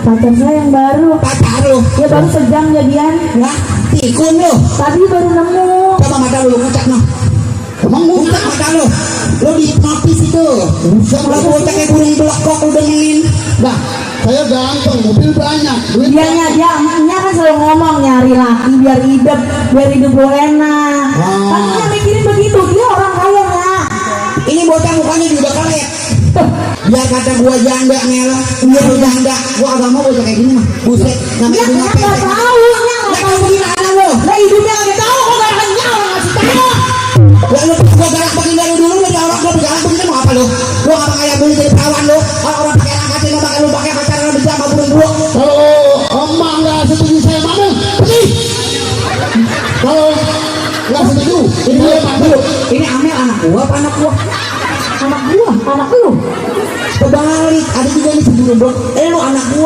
Pacar saya yang baru. Pacar lu? Ya baru sejam jadian. Wah, tikun lu. Tadi baru nemu. Coba mata lu ngecek noh. Emang ngecek mata lu? Lu dihipnotis itu. Kalau bocah kayak burung belekok udah ngelin. Nah, saya ganteng, mobil banyak, duit Dia kan selalu ngomong nyari laki biar hidup lo enak. Tapi dia mikirin begitu, dia orang kaya nggak? Ini bocah mukanya juga karet. Biar kata gua janda Nel, dia janda. Gua agak mau bocah kayak gini mah. Buset, namanya Dia ibunya nggak pesek. tahu, Ya kamu gimana lu? Lah hidupnya nggak tahu kok nggak akan nyawa ngasih tahu. Ya lu gua galak begini dari dulu dari orang gua galak begini mau apa lu? Gua nggak kayak dulu jadi perawan lu. Kalau orang pakai angkatin lu pakai pacaran bisa sama burung gua. Kalau emak nggak setuju saya mana? Pergi. Kalau nggak setuju, ini dia dulu. Ini Amel anak gua apa anak gua? Anak lu. Kebalik, ada juga nih sebelum lu anak gua.